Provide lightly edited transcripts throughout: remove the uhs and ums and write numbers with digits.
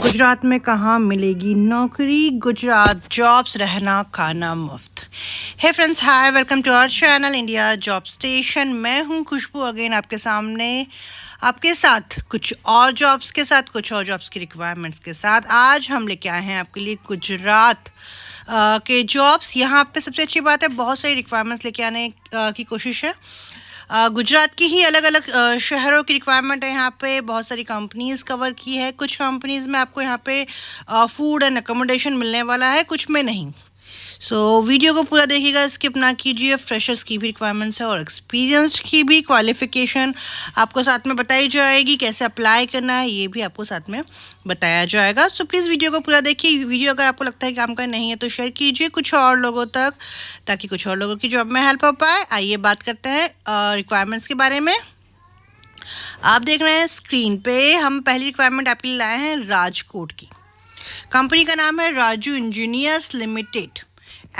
गुजरात में कहाँ मिलेगी नौकरी, गुजरात जॉब्स, रहना खाना मुफ्त। Hey friends, hi, welcome to our channel India job station. मैं हूँ खुशबू, अगेन आपके सामने, आपके साथ कुछ और जॉब्स के साथ, कुछ और जॉब्स की रिक्वायरमेंट्स के साथ। आज हम लेके आए हैं आपके लिए गुजरात के जॉब्स। यहाँ पे सबसे अच्छी बात है, बहुत सारी रिक्वायरमेंट्स लेके आने की कोशिश है। गुजरात की ही अलग अलग शहरों की रिक्वायरमेंट है। यहाँ पे बहुत सारी कंपनीज़ कवर की है। कुछ कंपनीज़ में आपको यहाँ पे फूड एंड अकोमोडेशन मिलने वाला है, कुछ में नहीं। सो वीडियो को पूरा देखिएगा, स्किप ना कीजिए। फ्रेशर्स की भी रिक्वायरमेंट्स है और एक्सपीरियंस की भी। क्वालिफिकेशन आपको साथ में बताई जाएगी, कैसे अप्लाई करना है ये भी आपको साथ में बताया जाएगा। सो प्लीज़ वीडियो को पूरा देखिए। वीडियो अगर आपको लगता है काम का नहीं है तो शेयर कीजिए कुछ और लोगों तक, ताकि कुछ और लोगों की जॉब में हेल्प हो पाए। आइए बात करते हैं रिक्वायरमेंट्स के बारे में। आप देख रहे हैं स्क्रीन पे, हम पहली रिक्वायरमेंट आपके लिए लाए हैं राजकोट की। कंपनी का नाम है Raju engineers limited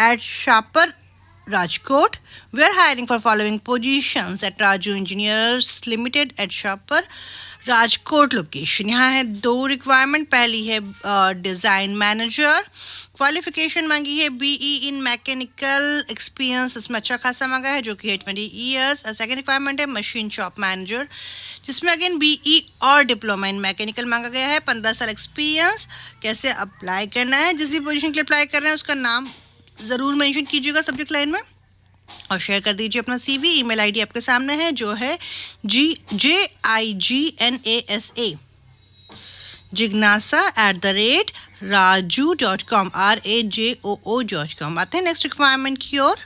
at Shapar, Rajkot. We are hiring for following positions at Raju Engineers Limited at Shapar, Rajkot location. यहाँ है दो रिक्वायरमेंट। पहली है डिज़ाइन मैनेजर, क्वालिफिकेशन मांगी है बीई इन मैकेनिकल एक्सपीरियंस, इसमें अच्छा खासा मांगा है जो कि है 20 ईयर्स। और सेकेंड रिक्वायरमेंट है मशीन शॉप मैनेजर, जिसमें अगेन बीई और डिप्लोमा इन मैकेनिकल मांगा गया है, 15 साल एक्सपीरियंस। कैसे अप्लाई करना है, जिस भी पोजीशन के लिए अप्लाई कर रहे हैं उसका नाम ज़रूर मेंशन कीजिएगा सब्जेक्ट लाइन में और शेयर कर दीजिए अपना CV। ईमेल आईडी आपके सामने है जो है JIGNASA jignasa@raju.com RAJOO.com। आते हैं नेक्स्ट रिक्वायरमेंट की ओर।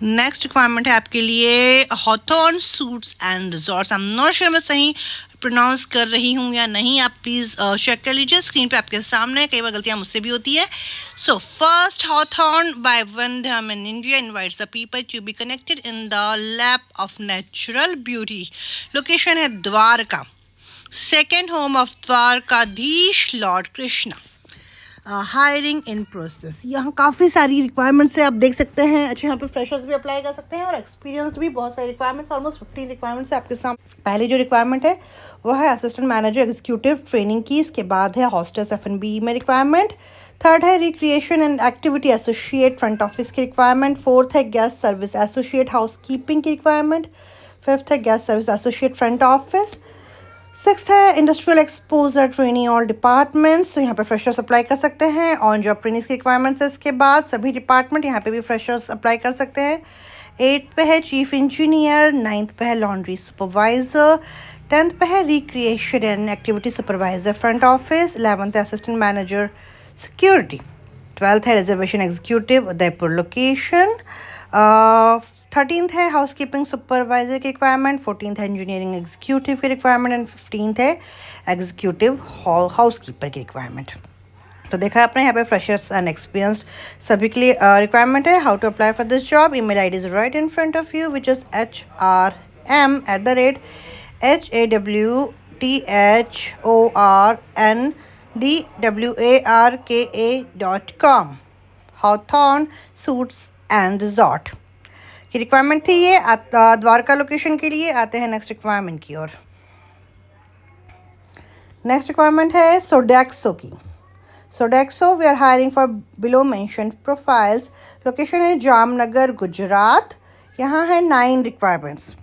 नेक्स्ट रिक्वायरमेंट है आपके लिए Hawthorne suites and resorts. I am not sure मैं सही प्रोनाउंस कर रही हूँ या नहीं, आप प्लीज़ चेक कर लीजिए। स्क्रीन पे आपके सामने, कई बार गलतियाँ मुझसे भी होती है। So first Hawthorn by Wyndham in India invites the people to be connected in the lab of natural beauty. Location है Dwarka, second home of Dwarkadhish lord Krishna. Hiring in process. यहाँ काफ़ी सारी रिक्वायरमेंट्स है, आप देख सकते हैं। अच्छा, यहाँ पे फ्रेशर्स भी अप्लाई कर सकते हैं और एक्सपीरियंस भी। बहुत सारी रिक्वायरमेंट्स, ऑलमोस्ट 15 रिक्वायरमेंट्स है आपके सामने। पहली जो रिक्वायरमेंट है वो है असिस्टेंट मैनेजर एग्जीक्यूटिव ट्रेनिंग की। इसके बाद है हॉस्टेस F&B में रिक्वायरमेंट। थर्ड है recreation and activity associate front office की रिक्वायरमेंट। फोर्थ है guest service associate housekeeping की रिक्वायरमेंट। फिफ्थ है guest service associate front office. Sixth है industrial exposure training all departments. तो यहाँ पे फ्रेशर्स अप्लाई कर सकते हैं। ऑन जॉब ट्रेनिंग्स की रिक्वायरमेंट्स है इसके बाद सभी डिपार्टमेंट, यहाँ पे भी फ्रेशर्स अप्लाई कर सकते हैं। 8th पे है चीफ इंजीनियर, 9th पे है लॉन्ड्री सुपरवाइज़र, 10th पे है recreation and activity supervisor front office, 11th है असिस्टेंट मैनेजर सिक्योरिटी, 12th है reservation executive Udaipur location, 13th है हाउसकीपिंग सुपरवाइजर की रिक्वायरमेंट, 14th है इंजीनियरिंग एग्जीक्यूटिव की रिक्वायरमेंट एंड 15th है एग्जीक्यूटिव हाउसकीपर की रिक्वायरमेंट। तो देखा आपने, यहाँ पे फ्रेशर्स एंड एक्सपीरियंस्ड सभी के लिए रिक्वायरमेंट है। How to apply for this job, email ID is right in front of you which is HRM@HAWRNDWARKA.com। Hawthorn suites and resort की रिक्वायरमेंट थी ये द्वारका लोकेशन के लिए। आते हैं नेक्स्ट रिक्वायरमेंट की ओर। नेक्स्ट रिक्वायरमेंट है सोडेक्सो की। Sodexo we are hiring for below mentioned profiles. Location है जामनगर गुजरात। यहाँ है 9 रिक्वायरमेंट्स।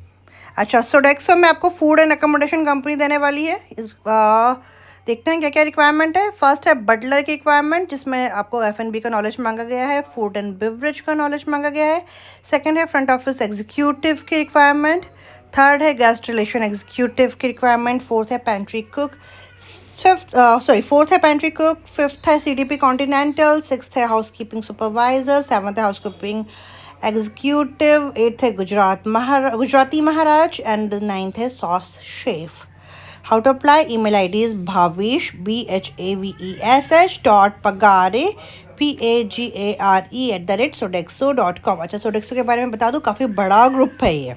अच्छा, सोडेक्सो में आपको फूड एंड अकोमोडेशन कंपनी देने वाली है। देखते हैं क्या क्या रिक्वायरमेंट है। फर्स्ट है बटलर की रिक्वायरमेंट, जिसमें आपको F&B का नॉलेज मांगा गया है, फूड एंड बेवरेज का नॉलेज मांगा गया है। सेकंड है फ्रंट ऑफिस एग्जीक्यूटिव की रिक्वायरमेंट। थर्ड है गेस्ट रिलेशन एग्जीक्यूटिव की रिक्वायरमेंट। फोर्थ है पैंट्री कुक। फोर्थ है पैंट्री कुक। फिफ्थ है CDP कॉन्टिनेंटल। सिक्स्थ है हाउस कीपिंग सुपरवाइजर। सेवन्थ है हाउस कीपिंग एग्जीक्यूटिव। 8th है गुजराती महाराज एंड 9th है sauce chef. How to apply, email ID is bhavesh bhavesh.pagare PAGARE@sodexo.com। अच्छा, Sodexo के बारे में बता दूँ, काफ़ी बड़ा ग्रुप है ये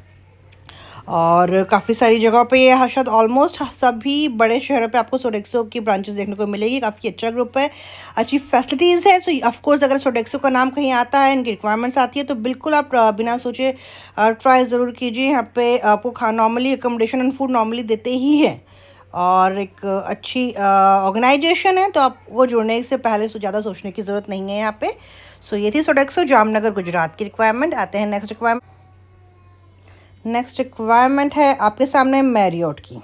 और काफ़ी सारी जगह पे ये शायद ऑलमोस्ट सभी बड़े शहरों पे आपको सोडेक्सो की ब्रांचेस देखने को मिलेगी। काफ़ी अच्छा ग्रुप है, अच्छी फैसिलिटीज़ है। तो ऑफकोर्स अगर सोडेक्सो का नाम कहीं आता है, इनकी रिक्वायरमेंट्स आती है, तो बिल्कुल आप बिना सोचे ट्राई ज़रूर कीजिए। यहाँ पे आपको normally accommodation and food normally देते ही है और एक अच्छी ऑर्गेनाइजेशन है, तो आपको जुड़ने से पहले ज़्यादा सोचने की ज़रूरत नहीं है यहाँ पे। सो ये थी सोडेक्सो जामनगर गुजरात की रिक्वायरमेंट। आते हैं नेक्स्ट रिक्वायरमेंट। नेक्स्ट रिक्वायरमेंट है आपके सामने मैरियोट की।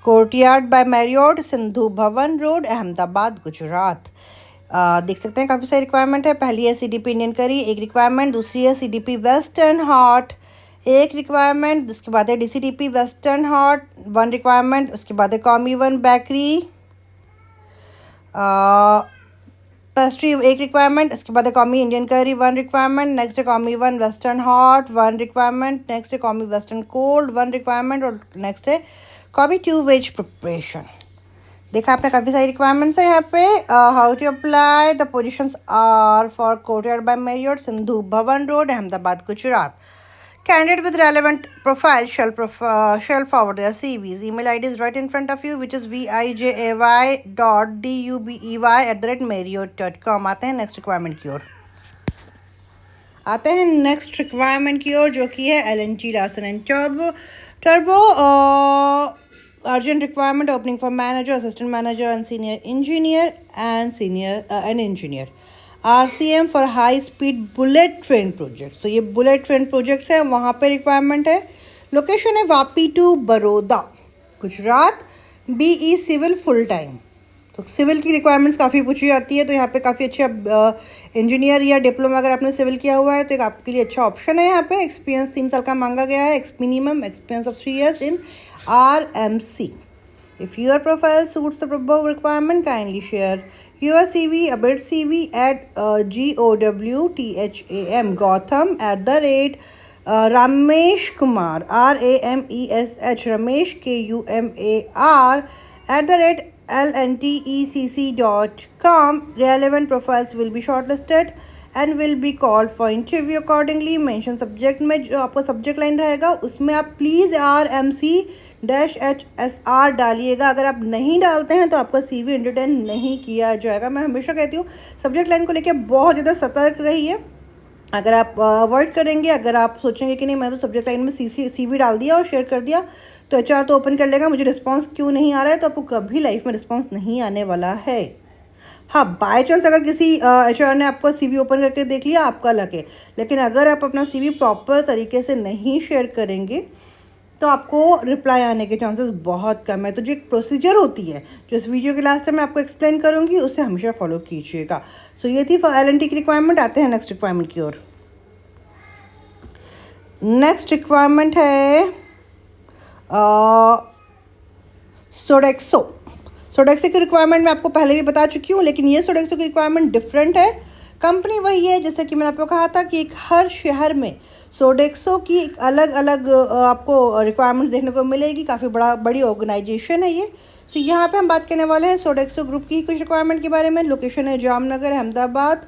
Courtyard by Marriott, Sindhu Bhavan road, Ahmedabad, Gujarat. देख सकते हैं काफ़ी सारी रिक्वायरमेंट है। पहली है CDP इंडियन करी, एक रिक्वायरमेंट। दूसरी है CDP वेस्टर्न हॉट, एक रिक्वायरमेंट। उसके बाद है DCDP वेस्टर्न हॉट, 1 रिक्वायरमेंट। उसके बाद है कॉमी 1 बेकरी पेस्ट्री, एक रिक्वायरमेंट। उसके बाद है कॉमी इंडियन करी, 1 रिक्वायरमेंट। नेक्स्ट है कॉमी 1 वेस्टर्न हॉट, 1 रिक्वायरमेंट। नेक्स्ट है कॉमी वेस्टर्न कोल्ड, 1 रिक्वायरमेंट। और नेक्स्ट है कॉमी 2 वेज प्रिपरेशन। देखा आपने काफ़ी सारी रिक्वायरमेंट्स है यहाँ पे। How to apply, the positions are for courtyard by Marriott, Sindhu Bhavan road, Ahmedabad, Gujarat. Candidate with relevant profile shall forward their CVs. Email ID is right in front of you, which is vijay.dubey@marriott.com. आते हैं next requirement की ओर। जो कि है L&T Larsen and Turbo urgent requirement opening for manager, assistant manager and senior engineer and engineer. RCM for high speed bullet train project. So ये bullet train projects है, वहाँ पे रिक्वायरमेंट है। लोकेशन है Vapi to Baroda, Gujarat. BE civil full time. तो civil की requirements काफ़ी पूछी जाती है, तो यहाँ पे काफ़ी अच्छे इंजीनियर या डिप्लोमा अगर आपने सिविल किया हुआ है तो एक आपके लिए अच्छा ऑप्शन है। यहाँ पे एक्सपीरियंस 3 साल का मांगा गया है, minimum experience of 3 years in RMC। If your profile suits the above requirement, kindly share your CV, update CV at Ramesh Kumar, RAMESH, Ramesh KUMAR @lntecc.com. Relevant profiles will be shortlisted and will be called for interview accordingly. Mention subject में जो आपका subject line रहेगा उसमें आप please RMC-HSR डालिएगा। अगर आप नहीं डालते हैं तो आपका CV एंटरटेन नहीं किया जाएगा। मैं हमेशा कहती हूँ सब्जेक्ट लाइन को लेकर बहुत ज़्यादा सतर्क रहिए। अगर आप अवॉइड करेंगे, अगर आप सोचेंगे कि नहीं मैं तो सब्जेक्ट लाइन में CV डाल दिया और शेयर कर दिया तो HR तो ओपन कर लेगा, मुझे रिस्पॉन्स क्यों नहीं आ रहा है, तो आपको कभी लाइफ में रिस्पॉन्स नहीं आने वाला है। हाँ, बाय चांस अगर किसी HR ने आपका CV ओपन करके देख लिया, आपका लक है। लेकिन अगर आप अपना CV प्रॉपर तरीके से नहीं शेयर करेंगे तो आपको रिप्लाई आने के चांसेस बहुत कम है। तो जो एक प्रोसीजर होती है जो इस वीडियो के लास्ट में मैं आपको एक्सप्लेन करूँगी, उसे हमेशा फॉलो कीजिएगा। सो ये थी L&T की रिक्वायरमेंट। आते हैं नेक्स्ट रिक्वायरमेंट की ओर। नेक्स्ट रिक्वायरमेंट है सोडेक्सो की रिक्वायरमेंट मैं आपको पहले भी बता चुकी हूँ, लेकिन ये सोडेक्सो की रिक्वायरमेंट डिफरेंट है। कंपनी वही है, जैसे कि मैंने आपको कहा था कि एक हर शहर में सोडेक्सो की एक अलग अलग आपको रिक्वायरमेंट देखने को मिलेगी। काफ़ी बड़ी ऑर्गेनाइजेशन है ये। सो यहाँ पे हम बात करने वाले हैं सोडेक्सो ग्रुप की कुछ रिक्वायरमेंट के बारे में। लोकेशन है जामनगर, अहमदाबाद।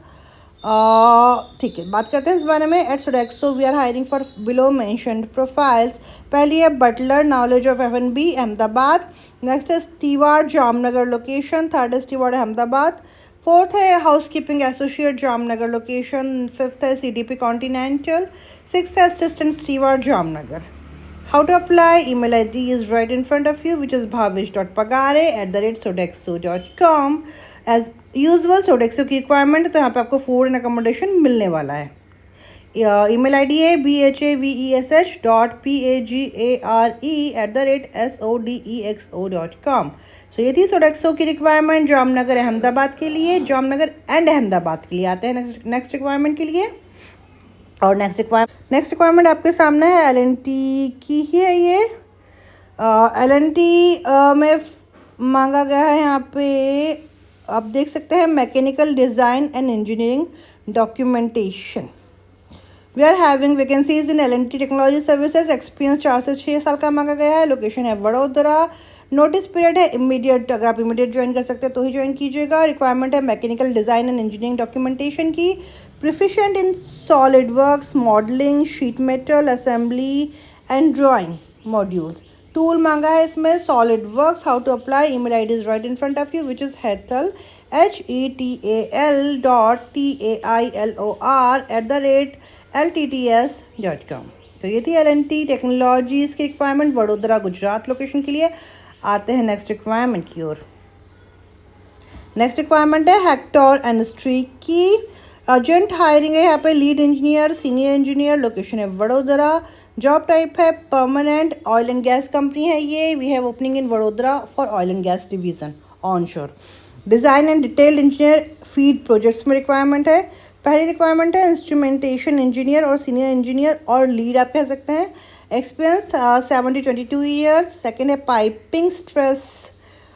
ठीक है, बात करते हैं इस बारे में। At Sodexo we are hiring for below mentioned profiles. पहली है butler, knowledge of F&B, Ahmedabad. Next है स्टीवार्ड, जामनगर लोकेशन। थर्ड है स्टीवार्ड, अहमदाबाद। फोर्थ है housekeeping associate, Jamnagar location. Fifth है CDP कॉन्टिनेंटल। सिक्स्थ है assistant steward, Jamnagar. How to apply? Email ID is right in front of you, which is bhavish.pagare@sodexo.com. As usual, Sodexo की requirement तो यहाँ पे आपको food and accommodation मिलने वाला है। ईमेल ID है bhavesh.pagare@sodexo.com. सो ये थी सोडेक्सो की रिक्वायरमेंट जामनगर अहमदाबाद के लिए, जामनगर एंड अहमदाबाद के लिए। आते हैं नेक्स्ट रिक्वायरमेंट के लिए। और नेक्स्ट रिक्वायरमेंट आपके सामने है, L&T की ही है ये। L&T में मांगा गया है यहाँ पे, आप देख सकते हैं, mechanical design and engineering documentation. We are having vacancies in L&T technology services. Experience 4 से 6 साल का मांगा गया है। लोकेशन है वडोदरा। नोटिस पीरियड है इमीडिएट, अगर आप इमीडिएट ज्वाइन कर सकते हैं तो ही ज्वाइन कीजिएगा। रिक्वायरमेंट है mechanical design and engineering documentation की। Proficient in solid works, modelling, sheet metal, assembly and drawing modules. Tool मांगा है इसमें solid works. How to apply? Email ID is right in front of you, which is Hetal hetal.tailor@ltts.com। तो ये थी L&T technologies की requirement Vadodara Gujarat location के लिए। आते हैं नेक्स्ट रिक्वायरमेंट की ओर। नेक्स्ट रिक्वायरमेंट है हेक्टर इंडस्ट्री की। अर्जेंट हायरिंग है यहाँ पे lead engineer, senior engineer, location है वडोदरा, जॉब टाइप है permanent, oil and gas company है ये। We have opening in Vadodara for oil and gas division onshore. Design and detailed engineer feed projects में requirement है। पहली रिक्वायरमेंट है instrumentation engineer और senior engineer और लीड आप कह सकते हैं। Experience 70-22 years. सेकेंड है पाइपिंग स्ट्रेस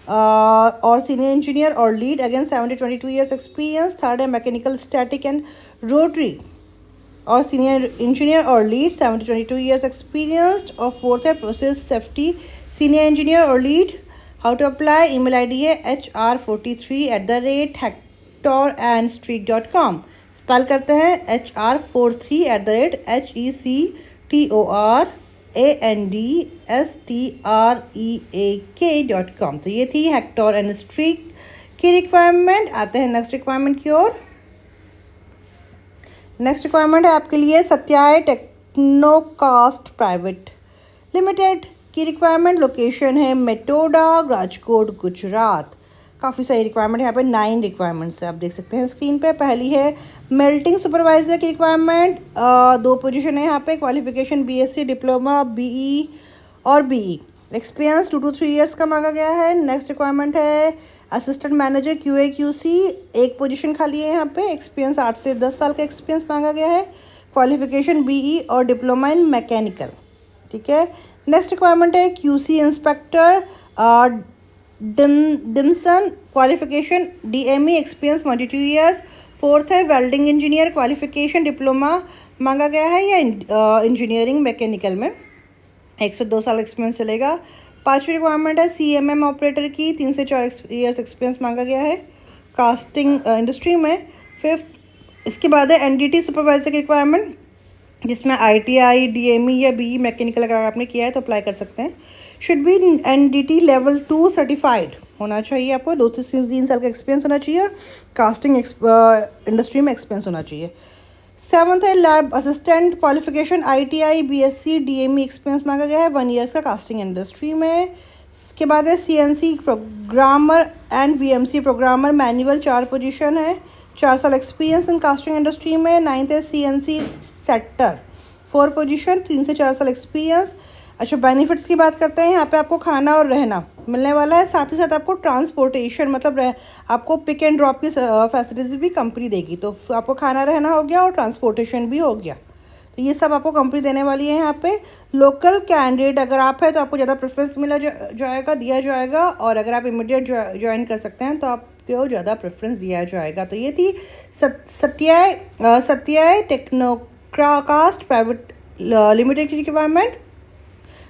और सीनियर इंजीनियर और lead, again 70-22 years experience. Third है मैकेनिकल स्टैटिक एंड रोटरी और सीनियर इंजीनियर और लीड, 70-22 ईयर्स एक्सपीरियंस्ड। और फोर्थ है प्रोसेस सेफ्टी, सीनियर इंजीनियर और lead. How to apply, email ID है hr43@hectorandstreak.com। स्पेल करते हैं hr43@hectorandstreak.com। तो ये थी हेक्टर एंड स्ट्रीक की रिक्वायरमेंट। आते हैं नेक्स्ट रिक्वायरमेंट की ओर। नेक्स्ट रिक्वायरमेंट है आपके लिए सत्याय टेक्नोकास्ट प्राइवेट लिमिटेड की रिक्वायरमेंट। लोकेशन है मेटोडा, राजकोट, गुजरात। काफ़ी सारी रिक्वायरमेंट है यहाँ पे, 9 रिक्वायरमेंट्स है, आप देख सकते हैं स्क्रीन पे। पहली है मेल्टिंग सुपरवाइजर की रिक्वायरमेंट। 2 पोजीशन है यहाँ पे। क्वालिफिकेशन बीएससी, डिप्लोमा, बीई और बीई। एक्सपीरियंस 2 to 3 ईयर्स का मांगा गया है। नेक्स्ट रिक्वायरमेंट है assistant manager QA QC, 1 position खाली है यहाँ पे। एक्सपीरियंस 8 से 10 साल का एक्सपीरियंस मांगा गया है। क्वालिफिकेशन बीई और डिप्लोमा इन मैकेनिकल, ठीक है। नेक्स्ट रिक्वायरमेंट है QC इंस्पेक्टर डिमसन, qualification DME, experience 22 years. Fourth है वेल्डिंग इंजीनियर, क्वालिफिकेशन डिप्लोमा मांगा गया है या इंजीनियरिंग मैकेनिकल में, 1 से 2 साल एक्सपीरियंस चलेगा। पांचवी रिक्वायरमेंट है CMM ऑपरेटर की, 3 से 4 ईयर्स एक्सपीरियंस मांगा गया है कास्टिंग इंडस्ट्री में। फिफ्थ, इसके बाद है NDT सुपरवाइजर की रिक्वायरमेंट, जिसमें ITI, DME या BE मैकेनिकल अगर आपने किया है तो अप्लाई कर सकते हैं। Should be NDT level 2 certified होना चाहिए आपको, 2 से 3 साल का एक्सपीरियंस होना चाहिए और कास्टिंग इंडस्ट्री में एक्सपीरियंस होना चाहिए। सेवन्थ है lab assistant, qualification ITI, BSc, DME experience मांगा गया है, 1 ईयर्स का कास्टिंग इंडस्ट्री में। इसके बाद है CNC programmer and VMC programmer manual, 4 position है, 4 साल एक्सपीरियंस इन कास्टिंग इंडस्ट्री में। 9th है CNC सेक्टर, 4 पोजीशन, 3 से 4 साल एक्सपीरियंस। अच्छा, बेनिफिट्स की बात करते हैं। यहाँ पे आपको खाना और रहना मिलने वाला है, साथ ही साथ आपको ट्रांसपोर्टेशन मतलब आपको पिक एंड ड्रॉप की फैसिलिटीज भी कंपनी देगी। तो आपको खाना रहना हो गया और ट्रांसपोर्टेशन भी हो गया, तो ये सब आपको कंपनी देने वाली है। यहाँ पे लोकल कैंडिडेट अगर आप है तो आपको ज़्यादा प्रेफरेंस दिया जाएगा, और अगर आप इमीडिएट ज्वाइन कर सकते हैं तो आपको ज़्यादा प्रेफरेंस दिया जाएगा। तो ये थी सत्याय टेक्नोकास्ट प्राइवेट लिमिटेड की रिक्वायरमेंट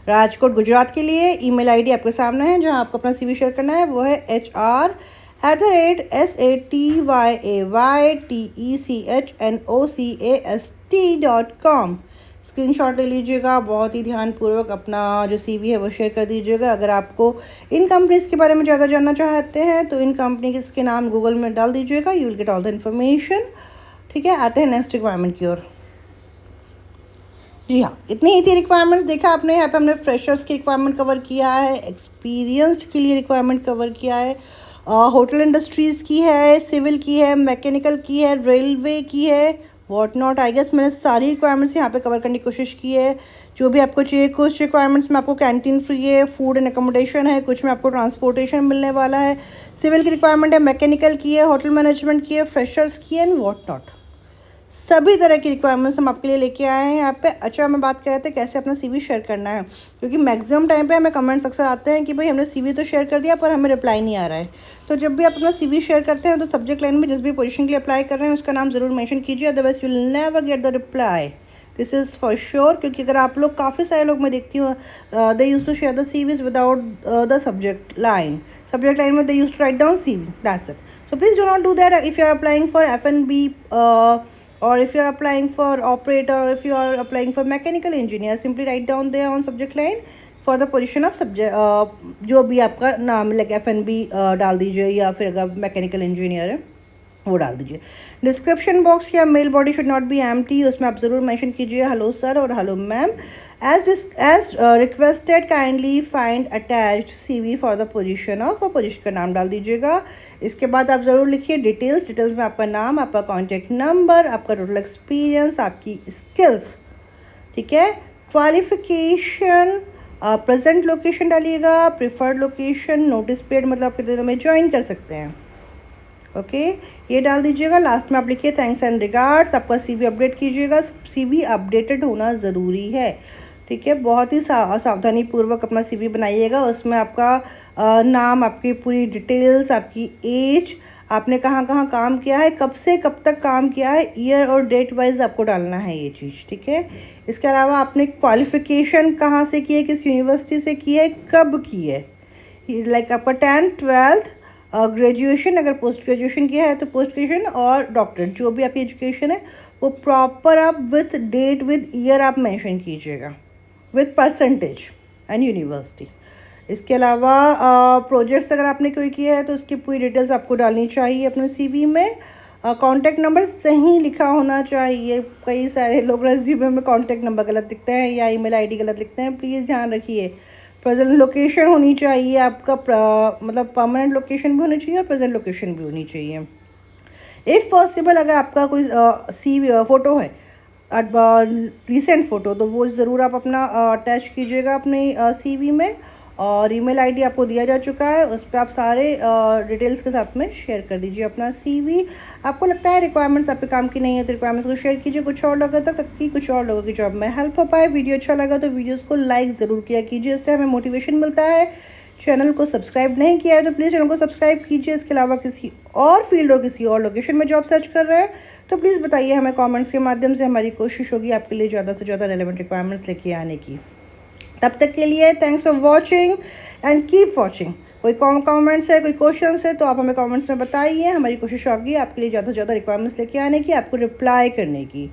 राजकोट गुजरात के लिए। ईमेल आईडी आपके सामने है, जहां आपको अपना CV शेयर करना है वो है hr@satytechnocast.com। स्क्रीनशॉट ले लीजिएगा, बहुत ही ध्यानपूर्वक अपना जो CV है वो शेयर कर दीजिएगा। अगर आपको इन कंपनीज़ के बारे में ज़्यादा जानना चाहते हैं तो इन कंपनीज़ के नाम गूगल में डाल दीजिएगा, you will get all the information, ठीक है। आते हैं नेक्स्ट रिक्वायरमेंट की ओर। जी हाँ, इतनी ही थी रिक्वायरमेंट्स। देखा आपने, यहाँ पे हमने फ्रेशर्स की रिक्वायरमेंट कवर किया है, एक्सपीरियंस्ड के लिए रिक्वायरमेंट कवर किया है, होटल इंडस्ट्रीज़ की है, सिविल की है, मैकेनिकल की है, रेलवे की है, वॉट नॉट। आई गेस मैंने सारी रिक्वायरमेंट्स यहाँ पे कवर करने की कोशिश की है, जो भी आपको चाहिए। कुछ रिक्वायरमेंट्स में आपको कैंटीन फ्री है, फूड एंड अकोमोडेशन है, कुछ में आपको ट्रांसपोर्टेशन मिलने वाला है, सिविल की रिक्वायरमेंट है, मैकेनिकल की है, होटल मैनेजमेंट की है, फ्रेशर्स की है एंड वॉट नॉट। सभी तरह की रिक्वायरमेंट्स हम आपके लिए लेके आए हैं यहाँ पे। अच्छा, हमें बात कर रहे थे कैसे अपना CV शेयर करना है, क्योंकि मैक्सिमम टाइम पे हमें कमेंट्स अक्सर आते हैं कि भाई हमने CV तो शेयर कर दिया पर हमें रिप्लाई नहीं आ रहा है। तो जब भी आप अपना CV शेयर करते हैं तो सब्जेक्ट लाइन में जिस भी पोजीशन के लिए अप्लाई कर रहे हैं उसका नाम ज़रूर मेंशन कीजिए, otherwise you will never get the reply, this is for sure. क्योंकि अगर आप लोग, काफ़ी सारे लोग मैं देखती हूँ, they use to share the CVs without the subject line में they use to write down CV, that's it. So please do not do that if you are applying for F&B or if you are applying for operator, or if you are applying for mechanical engineer, simply write down there on subject line for the position of subject, जो भी आपका नाम like F&B डाल दीजिए, या फिर अगर mechanical engineer है वो डाल दीजिए। डिस्क्रिप्शन बॉक्स या mail body should not be empty, उसमें आप ज़रूर मेंशन कीजिए हेलो सर और hello ma'am. As requested kindly find attached CV for the position of, और पोजीशन का नाम डाल दीजिएगा। इसके बाद आप ज़रूर लिखिए डिटेल्स में आपका नाम, आपका कॉन्टैक्ट नंबर, आपका टोटल एक्सपीरियंस, आपकी स्किल्स, ठीक है। क्वालिफिकेशन, प्रेजेंट लोकेशन डालिएगा, प्रिफर्ड लोकेशन, नोटिस पीरियड मतलब कितने दिनों में ज्वाइन कर सकते हैं, ओके ये डाल दीजिएगा। लास्ट में आप लिखिए थैंक्स एंड रिगार्ड्स। आपका CV अपडेट कीजिएगा, CV अपडेटेड होना ज़रूरी है, ठीक है। बहुत ही सावधानी पूर्वक अपना CV बनाइएगा। उसमें आपका नाम, आपकी पूरी डिटेल्स, आपकी एज, आपने कहाँ कहाँ काम किया है, कब से कब तक काम किया है, ईयर और डेट वाइज आपको डालना है ये चीज़, ठीक है। इसके अलावा आपने क्वालिफ़िकेशन कहाँ से की है, किस यूनिवर्सिटी से की है, कब की है, लाइक आपका 10th 12th, ग्रेजुएशन, अगर पोस्ट ग्रेजुएशन किया है तो पोस्ट ग्रेजुएशन, और डॉक्टरेट जो भी आपकी एजुकेशन है वो प्रॉपर आप विथ डेट विद ईयर आप मेंशन कीजिएगा, विथ परसेंटेज एंड यूनिवर्सिटी। इसके अलावा प्रोजेक्ट्स अगर आपने कोई किया है तो उसकी पूरी डिटेल्स आपको डालनी चाहिए अपने CV में। कॉन्टैक्ट नंबर सही लिखा होना चाहिए। कई सारे लोग रेज्यूमे में कॉन्टैक्ट नंबर गलत लिखते हैं या ईमेल ID गलत लिखते हैं, प्लीज़ ध्यान रखिए। प्रेजेंट लोकेशन होनी चाहिए आपका, मतलब परमानेंट लोकेशन भी होनी चाहिए और प्रेजेंट लोकेशन भी होनी चाहिए। इफ़ पॉसिबल अगर आपका कोई CV फ़ोटो है, रिसेंट फ़ोटो, तो वो ज़रूर आप अपना अटैच कीजिएगा अपने CV में। और ईमेल ID आपको दिया जा चुका है, उस पर आप सारे डिटेल्स के साथ में शेयर कर दीजिए अपना CV। आपको लगता है रिक्वायरमेंट्स आपके काम की नहीं है तो रिक्वायरमेंट्स को शेयर कीजिए कुछ और लोगों तक, ताकि कुछ और लोगों की जॉब में हेल्प हो पाए। वीडियो अच्छा लगा तो वीडियोज़ को लाइक ज़रूर किया कीजिए, इससे हमें मोटिवेशन मिलता है। चैनल को सब्सक्राइब नहीं किया है तो प्लीज़ चैनल को सब्सक्राइब कीजिए। इसके अलावा किसी और फील्ड और किसी और लोकेशन में जॉब सर्च कर रहे हैं तो प्लीज़ बताइए हमें कमेंट्स के माध्यम से। हमारी कोशिश होगी आपके लिए ज़्यादा से ज़्यादा रेलेवेंट रिक्वायरमेंट्स लेके आने की। तब तक के लिए thanks for watching and keep watching. कोई कमेंट्स है, कोई क्वेश्चंस है तो आप हमें कमेंट्स में बताइए। हमारी कोशिश होगी आपके लिए ज़्यादा से ज़्यादा रिक्वायरमेंट्स लेके आने की, आपको रिप्लाई करने की।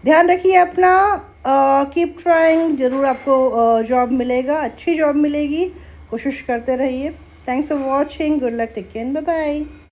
ध्यान रखिए अपना, कीप ट्राइंग, ज़रूर आपको जॉब मिलेगा, अच्छी जॉब मिलेगी, कोशिश करते रहिए। Thanks for watching, good luck, take care, bye bye.